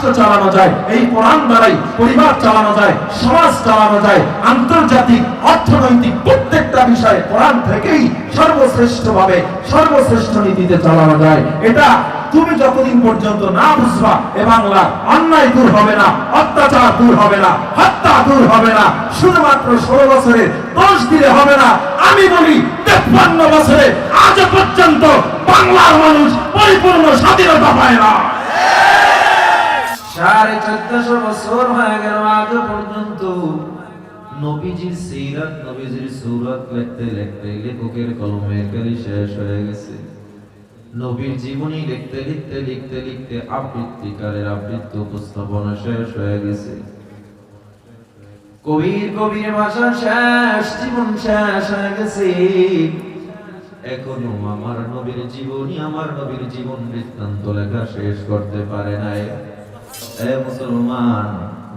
রাষ্ট্র চালানো যায়, এই কোরআন দ্বারাই পরিবার চালানো যায়, সমাজ চালানো যায়, আন্তর্জাতিক অর্থনৈতিক প্রত্যেকটা বিষয়ে কোরআন থেকেই সর্বশ্রেষ্ঠভাবে সর্বশ্রেষ্ঠ নীতিতে চালানো যায়। এটা তুমি যতদিন পর্যন্ত না বুঝবা এ বাংলা অন্যায় দূর হবে না, অত্যাচার দূর হবে না, হত্যা দূর হবে না। শুধুমাত্র 16 বছরে দোষ দিলে হবে না। আমি বলি 53 বছরে আজ পর্যন্ত বাংলার মানুষ পরিপূর্ণ স্বাধীনতা পায় না। 1450 বছর হয়ে গেল আজ পর্যন্ত নবীজির সিরাত নবীজির সূরত লিখতে লিখতে লেখকের কলমের কালি শেষ হয়ে গেছে। নবীর জীবনী লিখতে লিখতে লিখতে লিখতে আবৃত্তিকারের আবৃত্তি উপস্থাপনা শেষ হয়ে গেছে। কবির ভাষা শেষ, জীবন শেষ হয়ে গেছে। এখনো আমার নবীর জীবনী, আমার নবীর জীবন বৃত্তান্ত লেখা শেষ করতে পারে নাই। এ মুসলমান,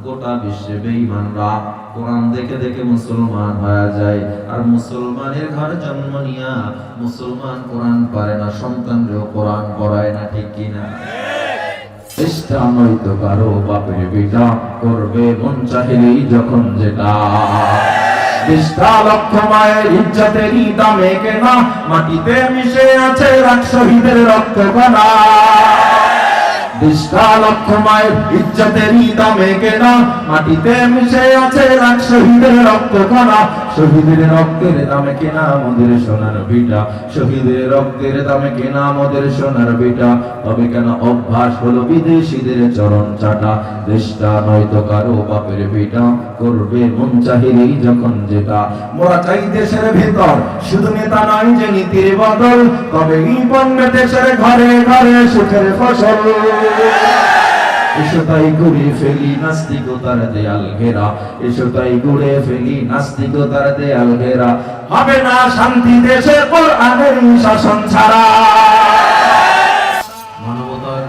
গোটা বিশ্বে বেঈমানরা কোরআন দেখে দেখে মুসলমান হয়ে যায়, আর মুসলমানের ঘরে জন্ম নিয়া মুসলমান কোরআন পারে না, সন্তানরেও কোরআন পড়ায় না। ঠিক কিনা? চেষ্টা নয়তো কারো বাপের বিটা করবে মন চাহিলেই যখন যেটা। 20 লক্ষ মায়ের ইজ্জতেরই দামে কেনা, মাটিতে মিশে আছে লাখ শহীদের রক্ত কণা। 20 লক্ষ মায়ের ইজ্জতেরই দামে কেনা, মাটিতে মিশে আছে লাখ শহীদের রক্ত কণা। শহীদের রক্তের দামে কেনা আমাদের সোনার ভিটা, শহীদের রক্তের দামে কেনা আমাদের সোনার ভিটা। তবে কেন অভ্যাস হলো বিদেশিদের চরণ চাটা? দেশটা নয়তো কারো বাপের ভিটা করবে মন চাহিলেই যখন যেটা। মোরা চাই দেশের ভেতর শুধু নেতা নয় যে নীতির বদল, তবে এই বন্যে দেশের ঘরে ঘরে সুখের ফসল। এসো তাই ঘুরে ফেলি নাস্তিকতার দেয়াল ঘেরা, এসো তাই ঘুরে ফেলি নাস্তিকতার দেয়াল ঘেরা। হবে না শান্তি দেশে কোরআনের শাসন ছাড়া। মানবতার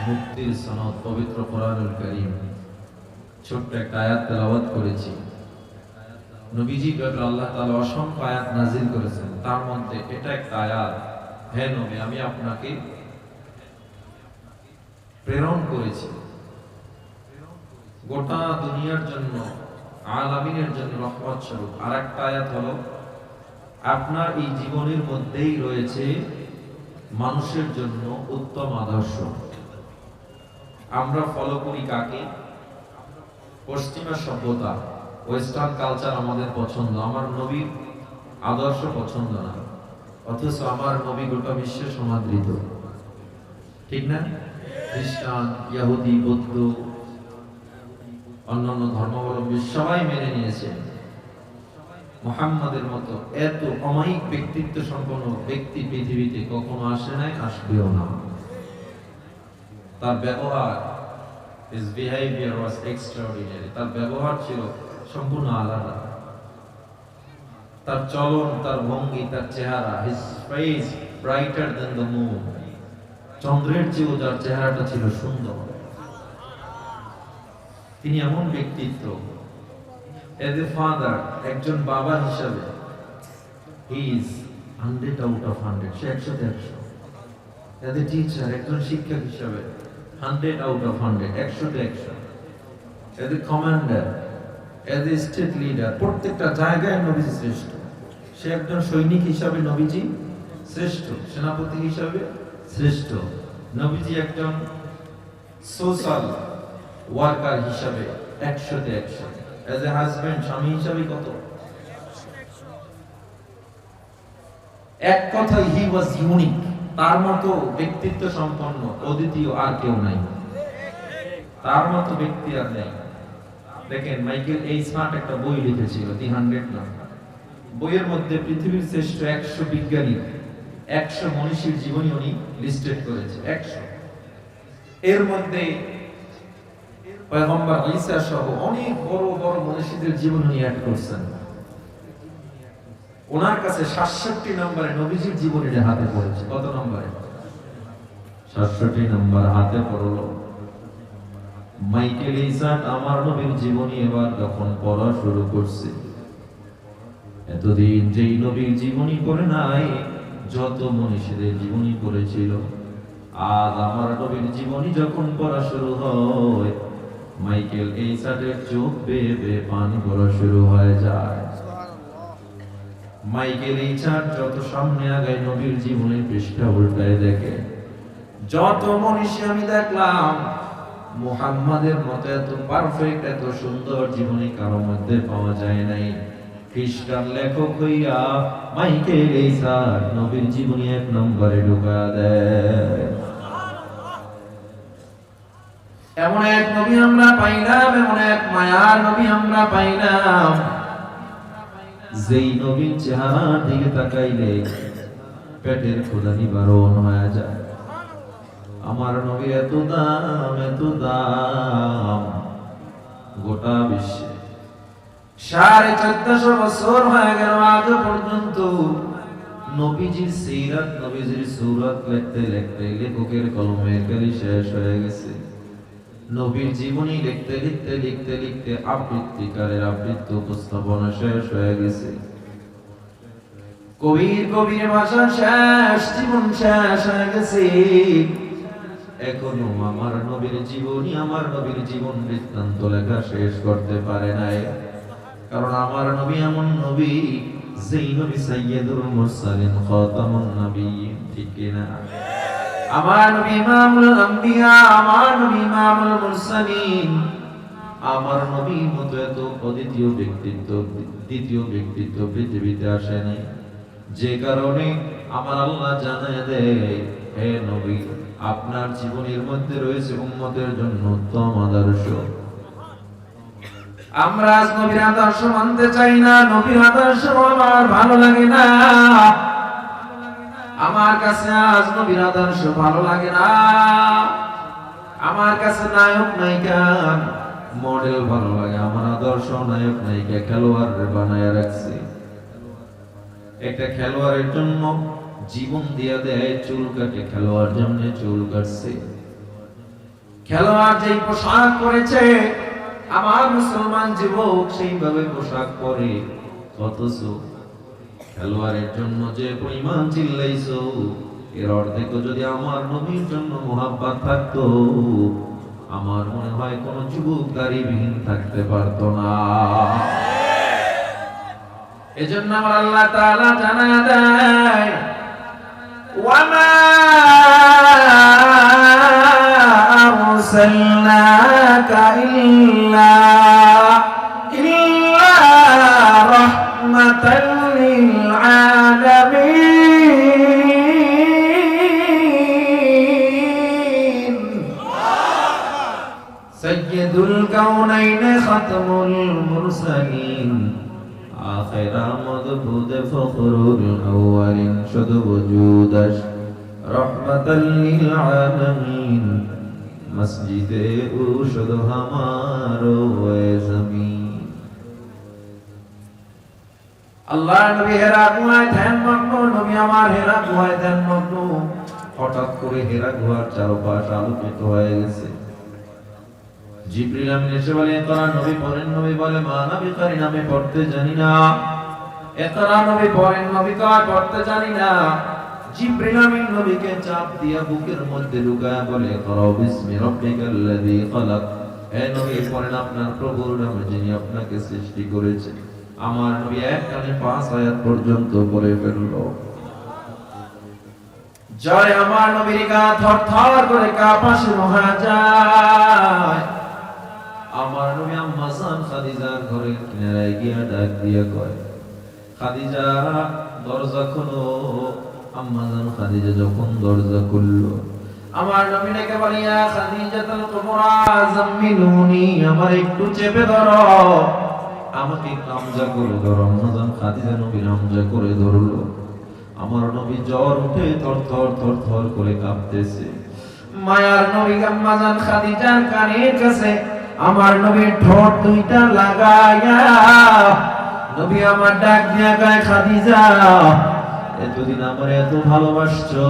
মুক্তির সনদ পবিত্র কোরআনুল কারীম, ছোট্ট একটা আয়াত তেলাওয়াত করেছি। নবীজির ব্যাপারে আল্লাহ তাআলা অসংখ্য আয়াত নাযিল করেছেন, তার মধ্যে এটা একটা আয়াত। হে নবী, আমি আপনাকে প্রেরণ করেছি গোটা দুনিয়ার জন্য, আলামিনের জন্য রহমত স্বরূপ। আর একটা আয়াত হলো, আপনার এই জীবনের মধ্যেই রয়েছে মানুষের জন্য উত্তম আদর্শ। আমরা ফলো করি কাকে? পশ্চিমা সভ্যতা, ওয়েস্টার্ন কালচার আমাদের পছন্দ, আমার নবীর আদর্শ পছন্দ না। অথচ আমার নবী গোটা বিশ্বে সমাদৃত। ঠিক না? খ্রিস্টান, ইহুদি, বৌদ্ধ, অন্যান্য ধর্মাবলম্বী সবাই মেনে নিয়েছে। মুহাম্মাদের মতো এত অমায়িক ব্যক্তিত্ব সম্পন্ন ব্যক্তি পৃথিবীতে কখনো আসে নাই, আসবেও না। তার ব্যবহার, his behavior was extraordinary, তার ব্যবহার ছিল সম্পূর্ণ আলাদা। তার চলন, তার ভঙ্গি, তার চেহারা, his face brighter than the moon, চন্দ্রের চেয়েও যার চেহারাটা ছিল সুন্দর। তিনি এমন ব্যক্তিত্ব। as a father, একজন বাবা হিসাবে he is 100 out of 100, সে 100 তে 100। as a teacher, একজন শিক্ষক হিসাবে 100 out of 100, 100 তে 100। as a commander, as a state leader, প্রত্যেকটা জায়গায় নবীজি শ্রেষ্ঠ। সে একজন সৈনিক হিসাবে নবীজি শ্রেষ্ঠ, সেনাপতি হিসাবে শ্রেষ্ঠ। নবীজি একজন সোশ্যাল ওয়ার্কার হিসাবে 100 তে 100। as a husband, স্বামী হিসাবে কত? এক কথায় he was unique। তার মতো ব্যক্তিত্ব সম্পন্ন অদ্বিতীয় আর কেউ নাই, তার মতো ব্যক্তি আর নেই। দেখেন, মাইকেল এই স্মার্ট একটা বই লিখেছিল, দি 100 নাম। বইয়ের মধ্যে পৃথিবীর শ্রেষ্ঠ 100 বিজ্ঞানী, 100 মনীষীর জীবনী উনি লিস্টেড করেছে, 100। এর মধ্যে পয়গম্বর ঈসা সহ অনেক বড় বড় মনীষীদের জীবন উনি অ্যাড করছেন। ওনার কাছে 67 নম্বরে নবীজির জীবনীটা হাতে পড়েছে। কত নম্বরে? 67 নম্বর হাতে পড়লো। মাইকেল ইসাক আমার নবীর জীবনী এবার যখন পড়া শুরু করছে, এতদিন যেই নবীর জীবনী পড়ে নাই, যত মনীষীদের জীবনী পড়েছিল আজ আমার নবীর জীবনী যখন পড়া শুরু হয়, মাইকেল এইসাটের চোখ বেয়ে বেয়ে পানি পড়া শুরু হয়ে যায়। মাইকেল এইসাট যত সামনে আগায় নবীর জীবনের পৃষ্ঠা উল্টায় দেখে, যত মনীষী আমি দেখলাম মুহাম্মাদের মতো এত পারফেক্ট এত সুন্দর জীবনী কারো মধ্যে পাওয়া যায় নাই। খ্রিস্টান লেখক হইয়া মাইকেল এইসাট নবীর জীবনী এক নম্বরে ঢুকা দেয়। এমন এক নবী আমরা পাইলাম, এমন এক মায়ার নবী আমরা পাইলাম, যেই নবীর চেহারার দিকে তাকাইলে পেটের ক্ষুধা নিবারণ হয়ে যায়। আমার নবীর এত দাম গোটা বিশ্বে। 1450 বছর হয়ে গেল আজও পর্যন্ত নবীজির সিরাত নবীজির সূরত লিখতে লিখতে লেখকের কলমের কালি শেষ হয়ে গেছে। নবীর জীবনী লিখতে লিখতে লিখতে লিখতে আবৃত্তিকারের আবৃত্তি উপস্থাপনা শেষ হয়ে গেছে। কবির ভাষা শেষ, জীবন শেষ হয়ে গেছে। এখনো আমার নবীর জীবনী, আমার নবীর জীবন বৃত্তান্ত লেখা শেষ করতে পারে নাই। কারণ আমার নবী এমন নবী, যেই নবী সাইয়্যিদুল মুরসালিন খাতামুন নবিয়্যিন, ঠিক কিনা? আমার নবী ইমামুল আম্বিয়া, আমার নবী ইমামুল মুরসালিন। আমার নবীর মতো এত অদ্বিতীয় ব্যক্তিত্ব, দ্বিতীয় ব্যক্তিত্ব পৃথিবীতে আসে নাই। যে কারণে আমার আল্লাহ জানায় দেয়, হে নবী, আপনার জীবনের মধ্যে রয়েছে উম্মতের জন্য উত্তম আদর্শ। আমরা আজ নবীর আদর্শ মানতে চাই না, নবীর আদর্শ আমার ভালো লাগে না। আমার কাছে আজ নবীর আদর্শ ভালো লাগে না। আমার কাছে নায়ক নায়িকা মডেল ভালো লাগে, আমার আদর্শ নায়ক নায়িকা খেলোয়াড় বানায় রাখছে। একটা খেলোয়াড়ের জন্য জীবন দিয়ে দেয়, চুল কাটে, খেলোয়াড় যেমনি চুল কাটছে। খেলোয়াড় যেই পোশাক পরেছে, আমার মুসলমান যুবক সেইভাবে পোশাক পরে। অথচ খেলোয়াড়ের জন্য যে পরিমাণ চিল্লাইছো, এর অর্ধেক যদি আমার নবীর জন্য মুহাব্বত থাকতো, আমার মনে হয় কোন যুবক দাড়িবিহীন থাকতে পারতো না। এজন্য আমার আল্লাহ তাআলা জানায় দেয়, ওয়ামা আরসালনাকা ইল্লা রাহমাতাল লিল আলামিন। সাইয়্যিদুল কাউনাইন খাতামুল মুরসালিন, আখির মদবুদ ফখরুল আউয়ালিন, শুধু ওজুদাস রহমাতাল লিল আলামিন। মসজিদে ও শুধু হামারো এ জমিন। আল্লাহ নবী হেরা গুহায় ধ্যানমগ্ন, নবী আমার হেরা গুহায় ধ্যানমগ্ন। হঠাৎ করে হেরা গুহার চারপাশ আলোকিত হয়ে গেছে। জিবরিল আমিন এসে বলে, ইকরা নবী পড়েন। নবী বলে, মা নবী করি আমি পড়তে জানি না। ইকরা নবী পড়েন, নবী কয় পড়তে জানি না। জিবরিল আমিন নবীকে চাপ দিয়া বুকের মধ্যে ঢুকায়া বলে, ইকরা বিসমি রাব্বিকাল্লাযী খালাক। হে নবী পড়েন আপনার প্রভুর নামে, যিনি আপনাকে সৃষ্টি করেছেন। আমার নবী একটানে 5 আয়াত পর্যন্ত পড়ে ফেলল। জয় আমার নবীর গা থরথর করে কাঁপা শুরু হয়ে যায়। আমার নবী আম্মা জান খাদিজার ঘরের কিনারায় গিয়া ডাক দিয়া কয়, খাদিজা দরজা খোলো। আম্মা জান খাদিজা যখন দরজা খুলল, আমার নবী ডেকে বলে, ইয়া খাদিজাতুল কুবরা জাম্মিলুনি, আমার একটু চেপে ধরো, আমাকে কামজা করে ধরো। আম্মা জান খাদিজা নবী কামজা করে ধরলো। আমার নবী জ্বর উঠে থরথর থরথর করে কাঁপতেছে। মায়ার নবী আম্মা জান খাদিজার কানের কাছে আমার নবীর ঠোঁট দুইটা লাগায়া নবী আমার ডাক দিয়া কয়, খাদিজা এতদিন আমার এত ভালোবাসছো,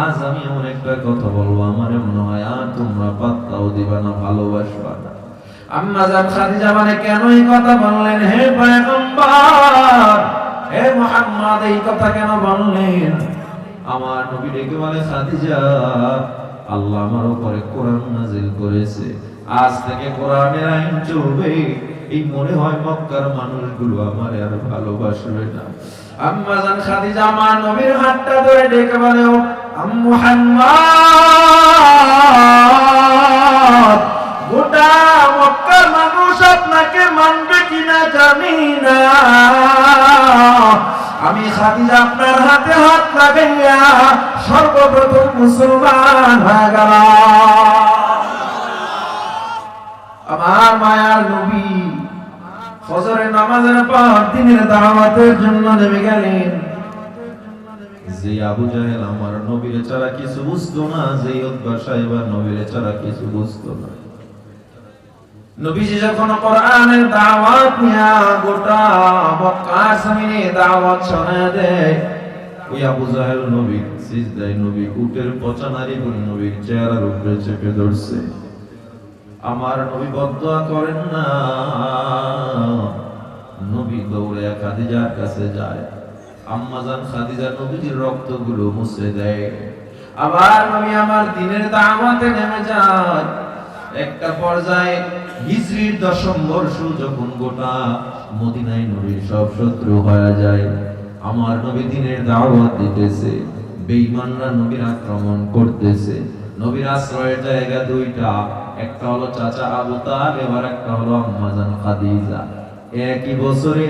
আজ আমি এমন একটা কথা বলবো, আমার মনে হয় আর তোমরা পাত্তাও দিবা না, ভালোবাসবা না। আম্মা জান খাদিজা মানে কেন এই কথা বললেন? হে পয়গম্বর, হে মুহাম্মদ, এই কথা কেন বললেন? আমার নবী ডেকে বলে, খাদিজা, আল্লাহ আমার উপরে কোরআন নাযিল করেছে, আজ থেকে কোরআনের আইন চলবে। এই মনে হয় মক্কার মানুষগুলো আমার আর ভালোবাসবে না। আম্মা জান খাদিজা আমার নবীর হাতটা ধরে ডেকে বলে, ও মুহাম্মদ, গোটা মক্কার মানুষ আপনাকে মানবে কিনা জানি না, আমি খাদিজা আপনার হাতে হাত লাগাইয়া সর্বপ্রথম মুসলমান হয়ে গেলাম। আমার মায়ার নবী ফজরের নামাজের পর দিনের দাওয়াতের জন্য নেমে গেলেন। যে আবু জাহেল আমার নবীর ছাড়া কিছু বুঝতো না, যে উতবা সাহেবা নবীর ছাড়া কিছু বুঝতো না, নবীজি যখন কোরআনের দাওয়াত নিয়ে গোটা মক্কার জমিনে দাওয়াত শোনা দেয়, ওই আবু জাহেল নবী সিজদায় নবী উটের পচা নারী করে নবীর চেহারার উপরে চেপে ধরছে। আমার নবী বদদুয়া করেন না, নবী দৌড়ে খাদিজার কাছে যায়, আম্মা জান খাদিজা নবীজির রক্তগুলো মুছে দেয়। আবার নবী আমার দিনের দাওয়াতে নেমে যায়। একটা পর্যায়ে হিজরির 10ম বর্ষ যখন গোটা মদিনায় নবীর সব শত্রু হয়ে যায়, আমার নবী দিনের দাওয়াত দিতেছে, বেঈমানরা নবীর আক্রমণ করতেছে। নবীর আশ্রয়ের জায়গা দুইটা, একটা হলো চাচা আবু তালেব আর একটা হলো আম্মা জান খাদিজা। একই বছরে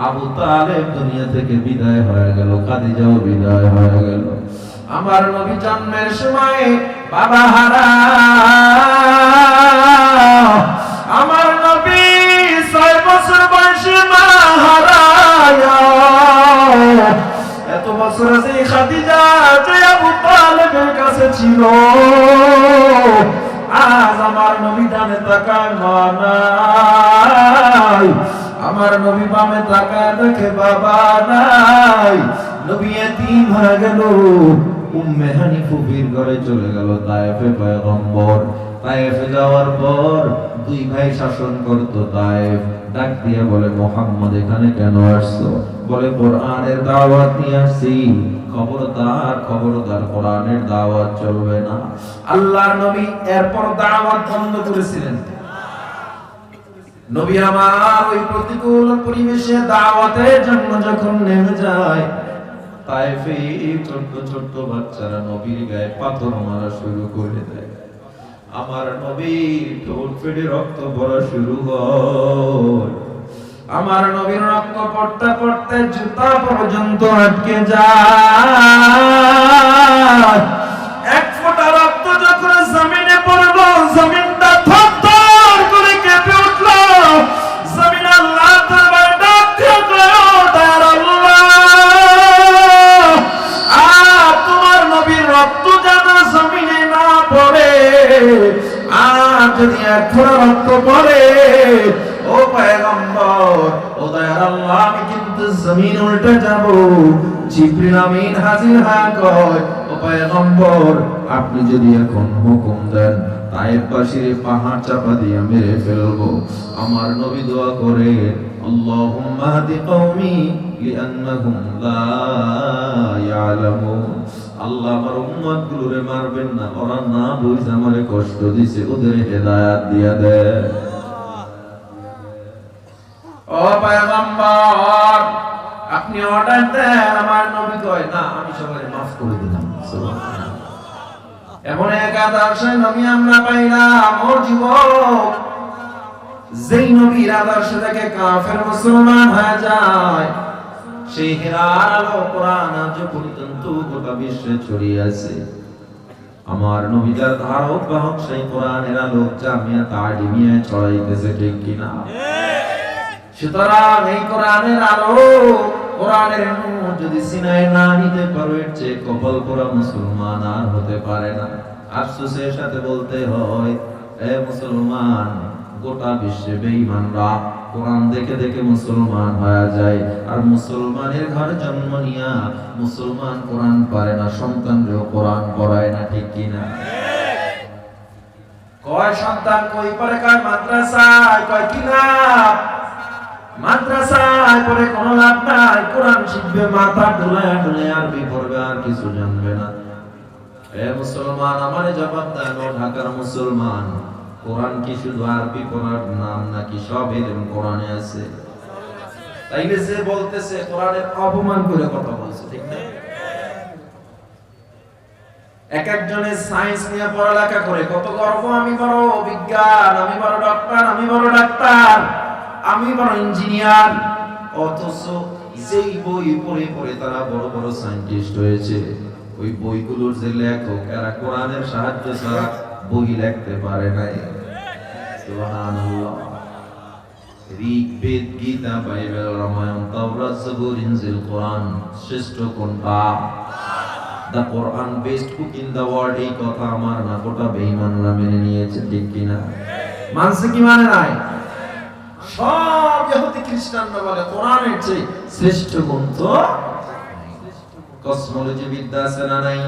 আবু তালেব দুনিয়া থেকে বিদায় হয়ে গেল, খাদিজাও বিদায় হয়ে গেল। আমার নবী জন্মের সময় বাবা হারা, আমার নবী 6 বছর বয়সে মা হারায়া। এত বছর যে খাদিজা যে আবু তালেবের কাছে ছিল, আজ আমার নবী ডানে তাকায় মা নাই, আমার নবী বামে তাকায় দেখে বাবা নাই, নবী এতিম হয়ে গেল। উম্মে হানি ফুফির ঘরে চলে গেল তায়েফে পয়গম্বর। তায়েফে যাওয়ার পর 2 ভাই শাসন করত তায়েফ। ডাক দিয়ে বলে, মুহাম্মদ এখানে কেন আসছো? বলে, কোরআনের দাওয়াত নিয়ে আসছি। খবরদার খবরদার, কোরআনের দাওয়াত চলবে না। আল্লাহর নবী এরপর দাওয়াত বন্ধ করেছিলেন। নবী আমার ওই প্রতিকূল পরিবেশে দাওয়াতের জন্য যখন নেমে যায়, তায়েফে ছোট্ট ছোট্ট বাচ্চারা নবীর গায়ে পাথর মারা শুরু করে দেয়। আমার নবী ঠোঁট ফেটে রক্ত পড়া শুরু হয়। আমার নবীর রক্ত পড়তে পড়তে জুতা পর্যন্ত আটকে যায়। এক ফোঁটা রক্ত যখন জমিনে পড়লো, জমিনটা থরথর করে কেঁপে উঠলো। জমিন আল্লাহ দরবারে ডাক দিয়ে কয়, ও দয়ার আল্লাহ, আর তোমার নবীর রক্ত যেন জমিনে না পড়ে, আর যদি এক ফোঁটা রক্ত পড়ে, ও পয়গম্বর, ও দয়ার আল্লাহ, আমি কিন্তু জমিন উল্টে যাব। জিবরিল আমিন হাজির হয়ে কয়, ও পয়গম্বর, আপনি যদি এখন হুকুম দেন, তায়েফবাসীর পাহাড় চাপা দিয়ে মেরে ফেলবো। আমার নবী দোয়া করে, আল্লাহুম্মা হাদি কওমি লিআন্নাহুম লা ইয়ালামুন। আল্লাহ আমার উম্মতগুলোরে মারবেন না, ওরা না বুঝে আমারে কষ্ট দিছে, ওদের হেদায়েত দিয়া দেন। ও পয়গম্বর, আপনি অর্ডার দেন। আমার নবী কয়, না, আমি সবাই মাফ করে দিলাম। সুবহানাল্লাহ। এমন এক আদর্শ নবী আমরা পাইলাম। ও যুবক, যেই নবীর আদর্শ থেকে কাফের মুসলমান হয়ে যায়, সেই হেরার আলো কোরআন আজ পর্যন্ত গোটা বিশ্বে ছড়িয়ে আছে। আমার নবী যার ধারক বাহক, সেই কোরআনের আলো জামিয়া তালিমিয়া ছড়াইতেছে, ঠিক কিনা? সুতরাং এই কোরআনের আলো, কোরআনের নূর যদি সিনায় না নিতে পারো, এর চেয়ে কপাল পোড়া মুসলমান আর হতে পারে না। আফসোসের সাথে বলতে হয়, এ মুসলমান, গোটা বিশ্বে বেঈমানরা কোরআন দেখে দেখে মুসলমান হয়ে যায়, আর মুসলমানের ঘরে জন্ম নিয়া মুসলমান কোরআন পারে না, সন্তানরেও কোরআন পড়ায় না, ঠিক কিনা? কয় সন্তান কই পড়ে, কয় মাদ্রাসায়, কয় কিনা মাদ্রাসায় পড়ে কোনো লাভ নাই, কোরআন শিখবে মাথা ডুলায় ডুলায় আরবি পড়বে আর কিছু জানবে না। এ মুসলমান, আমারে জবাব দেন, ও ঢাকার মুসলমান, কোরআন কি শুধু আরবি পড়ার নাম নাকি সব ইলম কোরআনে আছে? তাইলে যে বলতেছে কোরআনের অপমান করে কথা বলছে, ঠিক না? এক একজনের সায়েন্স নিয়ে পড়ালেখা করে কত গর্ব, আমি বড় বিজ্ঞান, আমি বড় ডক্টর, আমি বড় ডাক্তার, আমি বড় ইঞ্জিনিয়ার। অথচ যেই বই পড়ে পড়ে তারা বড় বড় সায়েন্টিস্ট হয়েছে, ওই বইগুলোর যে লেখক এরা কোরআনের সাহায্য ছাড়া বই লিখতে পারে নাই। সুবহানাল্লাহ। ঋগ্বেদ, গীতা, বাইবেল, রামায়ণ, তাওরাত, জবুর, ইনজিল, কোরআন শ্রেষ্ঠ কোনটা? The Quran based book in the world, এই কথা আমার না গোটা বেঈমানরা মেনে নিয়েছে, ঠিক কি না? মানছে কি মানে নাই? সব ইহুদি খ্রিস্টানরা বলে কোরআনের চেয়ে শ্রেষ্ঠ গ্রন্থ। কসমোলজি বিদ্যা আছে না নাই?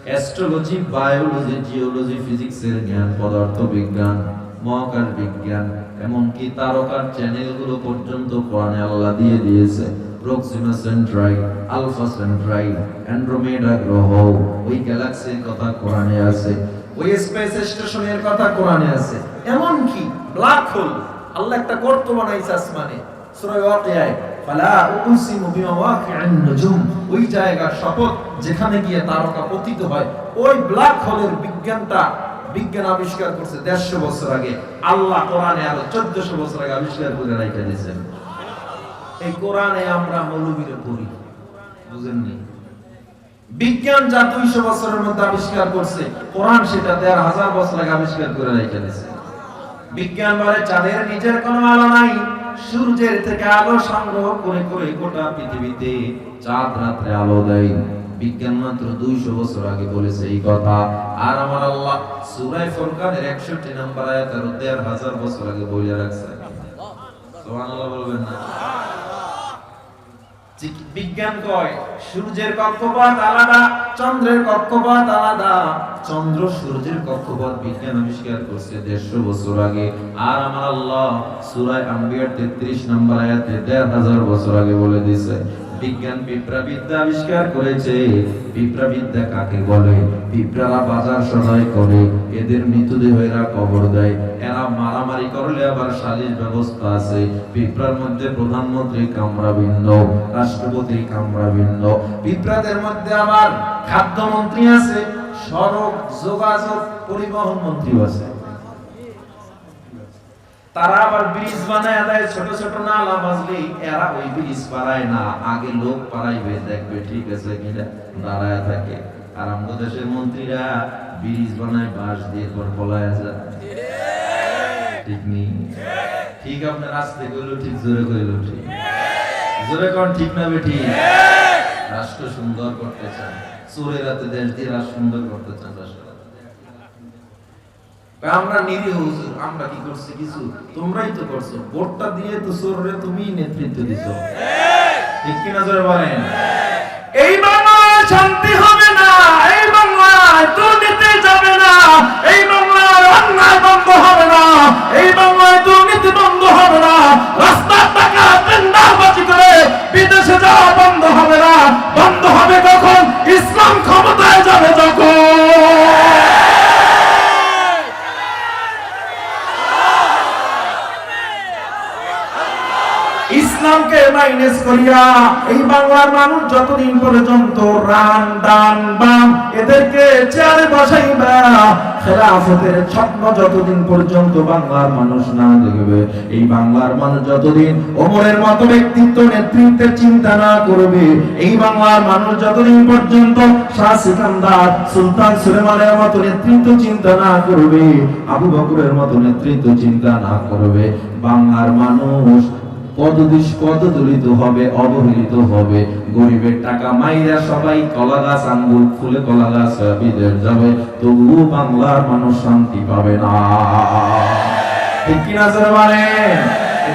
অ্যাস্ট্রোলজি, বায়োলজি, জিওলজি, ফিজিক্সের জ্ঞান, পদার্থ বিজ্ঞান, মহাকাশ বিজ্ঞান, এমনকি তারকার চ্যানেলগুলো পর্যন্ত কোরআনে আল্লাহ দিয়ে দিয়েছে। Proxima centauri, alpha centauri, andromeda গ্রহ, ওই গ্যালাক্সির কথা কোরআনে আছে, ওই স্পেস স্টেশনের কথা কোরআনে আছে। এমনকি ব্ল্যাক হোল, আল্লাহ একটা গর্ত বানাইছে আসমানে, সূরা ওয়াকিয়ায়, ফালা উকসিমু বিমাওয়াকি'ন নুজুম, ওই জায়গা শপথ যেখানে গিয়ে তারকা পতিত হয়। ওই ব্ল্যাক হোলের বিজ্ঞান আবিষ্কার করছে 150 বছর আগে, আল্লাহ কোরআনে আরো 1400 বছর আগে আবিষ্কার করে রেখে দিয়েছেন। এই কোরআনে আমরা মৌলবীরা পড়ি, বুঝেননি? বিজ্ঞান যা 200 বছরের মধ্যে আবিষ্কার করছে, কোরআন সেটা 1500 বছর আগে আবিষ্কার করে রেখে দিয়েছে। বিজ্ঞান বলে চাঁদের নিজের কোনো আলো নাই, সূর্যের থেকে আলো সংগ্রহ করে করে গোটা পৃথিবীতে চাঁদ রাত্রে আলো দেয়। বিজ্ঞান মাত্র 200 বছর আগে বলেছে এই কথা। আর আমার আল্লাহ সূরা ফুরকানের 61 নম্বর আয়াতে 1500 বছর আগে বলে রাখছে। সুবহানাল্লাহ বলবেন না? বিজ্ঞান কয় সূর্যের কক্ষপথ আলাদা, চন্দ্রের কক্ষপথ আলাদা। চন্দ্র সূর্যের কক্ষপথ বিজ্ঞান আবিষ্কার করছে 150 বছর আগে। আর আমার আল্লাহ সূরা আম্বিয়ার 33 নম্বর আয়াতে 1500 বছর আগে বলে দিয়েছে। বিজ্ঞান পিঁপড়াবিদ্যা আবিষ্কার করেছে। পিঁপড়াবিদ্যা কাকে বলে? পিঁপড়ারা বাজার সদাই করে, এদের মৃতদেহ এরা কবর দেয়, এরা মারামারি করলে আবার সালিশ ব্যবস্থা আছে। পিঁপড়ার মধ্যে প্রধানমন্ত্রী কামরা ভিন্ন, রাষ্ট্রপতি কামরা ভিন্ন। পিঁপড়াদের মধ্যে আবার খাদ্যমন্ত্রী আছে, সড়ক যোগাযোগ পরিবহন মন্ত্রী আছে। তারা আবার ব্রিজ বানায় দেয়, ছোট ছোট নালা বাজলে এরা ওই ব্রিজ পারায় না, আগে লোক পারাইবে, দেখবে ঠিক আছে কিনা, দাঁড়ায় থাকে। আর আমাদের দেশের মন্ত্রীরা ব্রিজ বানায় বাঁশ দিয়ে, পর পলায় যায়, ঠিক নেই? ঠিক আপনার রাস্তায় কইলো ঠিক, জোরে কইলো ঠিক, জোরে কোন ঠিক না বেঠি? রাষ্ট্র সুন্দর করতে চান, চোরের রাতে দেশ দিয়ে রাষ্ট্র সুন্দর করতে চান। আমরা নিরীহ হুজুর, আমরা কি করছি? কিছু তোমরাই তো করছো, ভোটটা দিয়ে তো চোররে তুমিই নেতৃত্ব দিছো, ঠিক কিনা জোরে বলেন? এই বাংলায় শান্তি হবে না, এই বাংলায় দুর্নীতি যাবে না, এই বাংলায় অন্যায় বন্ধ হবে না, এই বাংলায় দুর্নীতি বন্ধ হবে না, রাস্তার টাকা টেন্ডারবাজি করে বিদেশে যাওয়া বন্ধ হবে না। বন্ধ হবে কখন? ইসলাম ক্ষমতায় যাবে যখন। ইসলামকে মাইনাস করিয়া এই বাংলার মানুষ যতদিন পর্যন্ত রান ডান বাম এদেরকে চেয়ারে বসাইবা, খেলাফতের স্বপ্ন যতদিন পর্যন্ত বাংলার মানুষ না দেখবে, এই বাংলার মানুষ যতদিন ওমরের মতো ব্যক্তিত্ব নেতৃত্বের চিন্তা না করবে, এই বাংলার মানুষ যতদিন পর্যন্ত শাহ সিকান্দার, সুলতান সুলেমানের মতো নেতৃত্ব চিন্তা না করবে, আবু বকরের মতো নেতৃত্ব চিন্তা না করবে, বাংলার মানুষ পদদলিত হবে, অবহেলিত হবে। গরিবের টাকা মাইরা সবাই কলা গাছ, আঙ্গুর ফুলে কলা গাছ বিদেশ যাবে, তবুও বাংলার মানুষ শান্তি পাবে না, ঠিক কিনা জোরে বলেন?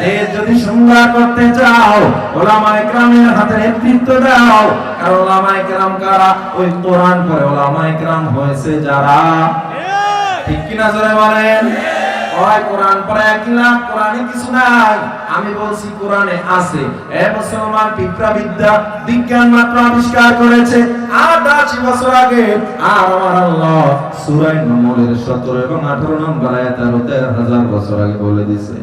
দেশ যদি সুন্দর করতে চাও, ওলামায়ে কেরামের হাতে নেতৃত্ব দাও। আর ওলামায়ে কেরাম কারা? ওই কোরআন পড়ে ওলামায়ে কেরাম হয়েছে যারা, ঠিক কিনা জোরে বলেন? ওই কোরআন পড়ে কি লাভ? কোরআনে কিছু নাই। আমি বলছি কোরআনে আছে। এ মুসলমান, পিঁপড়াবিদ্যা বিজ্ঞান মাত্র আবিষ্কার করেছে ৮৮ বছর আগে। আর আমার আল্লাহ সূরা নূরের ১৭ এবং ১৮ নম্বর আয়াতে ১৩,০০০ বছর আগে বলে দিয়েছে।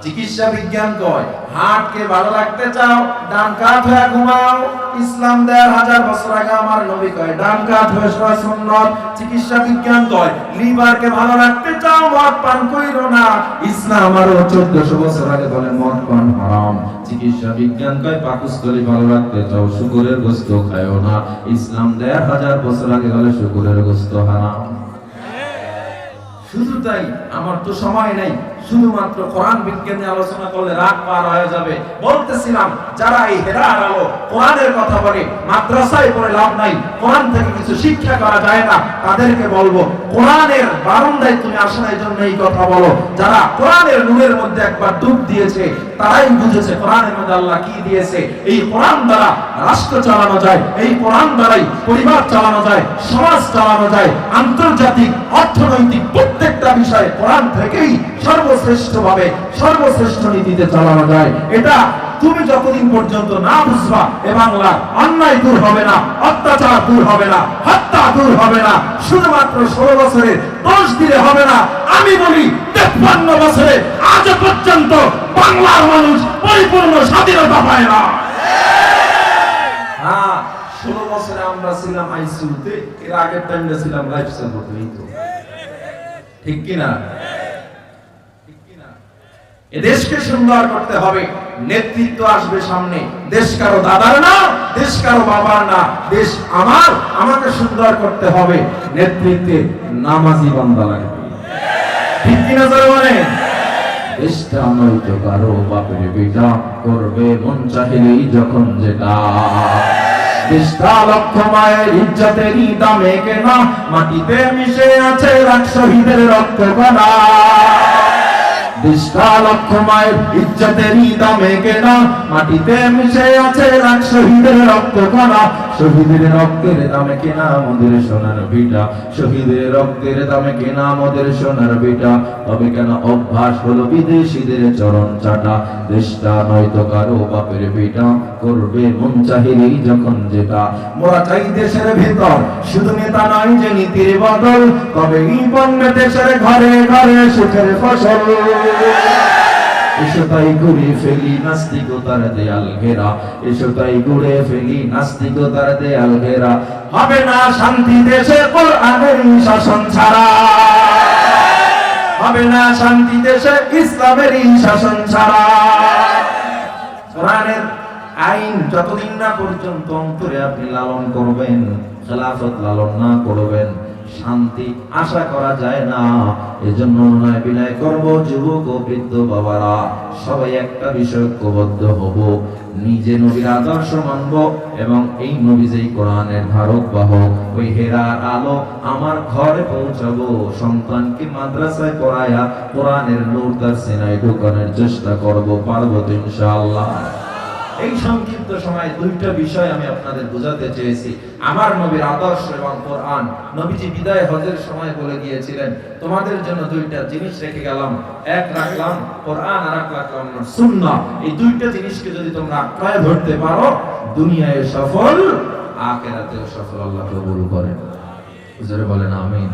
চিকিৎসা বিজ্ঞান কয় হার্টকে ভালো রাখতে চাও, ডান কাত হয়ে ঘুমাও। ইসলাম ১৫০০ বছর আগে আমার নবী কয় ডান কাত হয়ে শোয়া সুন্নাত। চিকিৎসা বিজ্ঞান কয় লিভারকে ভালো রাখতে চাও, মদ পান কইরো না। ইসলাম আরো ১৪০০ বছর আগে বলে মদ পান হারাম। চিকিৎসা বিজ্ঞান কয় পাকস্থলী ভালো রাখতে চাও, শুকরের গোশত খায়ও না। ইসলাম ১৫০০ বছর আগে বলে শুকরের গোশত হারাম। শুধু তাই, আমার তো সময় নাই, শুধুমাত্র কোরআন বিজ্ঞান নিয়ে আলোচনা করলে রাত পার হয়ে যাবে। বলতেছিলাম যারা এই হেরার আলো কোরআনের কথা বলে, মাদ্রাসায় পড়ে লাভ নাই, কোরআন থেকে কিছু শিক্ষা করা যায় না, তাদেরকে বলবো কোরআনের বারান্দায় তুমি আসো না, এই জন্য এই কথা বলো। যারা কোরআনের নূরের মধ্যে একবার ডুব দিয়েছে তারাই বুঝেছে কোরআনের মধ্যে আল্লাহ কি দিয়েছে। এই কোরআন দ্বারা রাষ্ট্র চালানো যায়, এই কোরআন দ্বারাই পরিবার চালানো যায়, সমাজ চালানো যায়, আন্তর্জাতিক অর্থনৈতিক প্রত্যেকটা বিষয়ে কোরআন থেকেই সর্বশ্রেষ্ঠ ভাবে সর্বশ্রেষ্ঠ নীতিতে চালানো যায়। এটা তুমি যতদিন পর্যন্ত না বুঝবা, এ বাংলা অন্যায় দূর হবে না, অত্যাচার দূর হবে না, হত্যা দূর হবে না। শুধুমাত্র ১৬ বছরের দোষ দিলে হবে না। আমি বলি ৫৩ বছরে আজ পর্যন্ত বাংলার মানুষ পরিপূর্ণ স্বাধীনতা পায় না। হ্যাঁ, ১৬ বছরে আমরা ছিলাম আইসিইউতে, এর আগের টাইমে ছিলাম লাইফ সাপোর্টে। ঠিক কিনা? দেশকে সুন্দর করতে হবে, নেতৃত্ব আসবে সামনে। দেশ কারো দাদার না, দেশ কারো বাবার না, দেশ আমার, আমাকে সুন্দর করতে হবে। নেতৃত্বে নামাজি বান্দা লাগবে। ঠিক কিনা জোরে বলেন? দেশটা নয়তো কারো বাপের বেটা, করবে মন চাইলেই যখন যেটা। দেশটা লক্ষ মায়ের ইজ্জতেরই দামে কেনা, মাটিতে মিশে আছে লাখ শহীদের রক্ত কণা। দেশটা লক্ষ মায়ের ইজ্জতেরই দামে কেনা, মাটিতে মিশে আছে লাখ শহীদের রক্ত কণা। শহীদের রক্তের দামে কেনা আমাদের সোনার ভিটা, শহীদের রক্তের দামে কেনা আমাদের সোনার ভিটা। তবে কেন অভ্যাস হলো বিদেশিদের চরণ চাটা, দেশটা নয়তো কারো বাপের ভিটা, করবে মন চাহিলেই যখন যেটা। মোরা চাই দেশের ভেতর শুধু নেতা নয় যে নীতির বদল, তবেই বন্যে দেশের ঘরে ঘরে সুখের ফসল। এসো তাই ঘুরে ফেলি নাস্তিকতার দেয়াল ঘেরা, এসো তাই ঘুরে ফেলি নাস্তিকতার দেয়াল ঘেরা। হবে না শান্তি দেশে কোরআনের শাসন ছাড়া, হবে না শান্তি দেশে ইসলামের শাসন ছাড়া। কোরআনের আইন যতদিন না পর্যন্ত অন্তরে আপনি লালন করবেন, খেলাফত লালন না করবেন, শান্তি আশা করা যায় না। এজন্য নয় বিনয় করব যুবক ও বৃদ্ধ বাবারা, সবাই একটা বিষয় ঐক্যবদ্ধ হব, নিজে নবীর আদর্শ মানব এবং এই নবী যেই কোরআনের ধারক বাহক, ওই হেরার আলো আমার ঘরে পৌঁছাবো। সন্তানকে মাদ্রাসায় পড়ায়া কোরআনের নূর তার সিনায় ঢোকানোর চেষ্টা করব, পারবো তো ইনশাআল্লাহ। এই সংক্ষিপ্ত সময়ে দুইটা বিষয় আমি আপনাদের বোঝাতে চেয়েছি, আমার নবীর আদর্শ এবং কোরআন। নবীজি বিদায় হজের সময় বলে গিয়েছিলেন তোমাদের জন্য দুইটা জিনিস রেখে গেলাম, এক রাখলাম কোরআন আর এক রাখলাম সুন্নাহ। এই দুইটা জিনিসকে যদি তোমরা আঁকড়ায় ধরতে পারো, দুনিয়ায় সফল, আখিরাতেও সফল। আল্লাহ কবুল করেন। জোরে বলেন আমিন।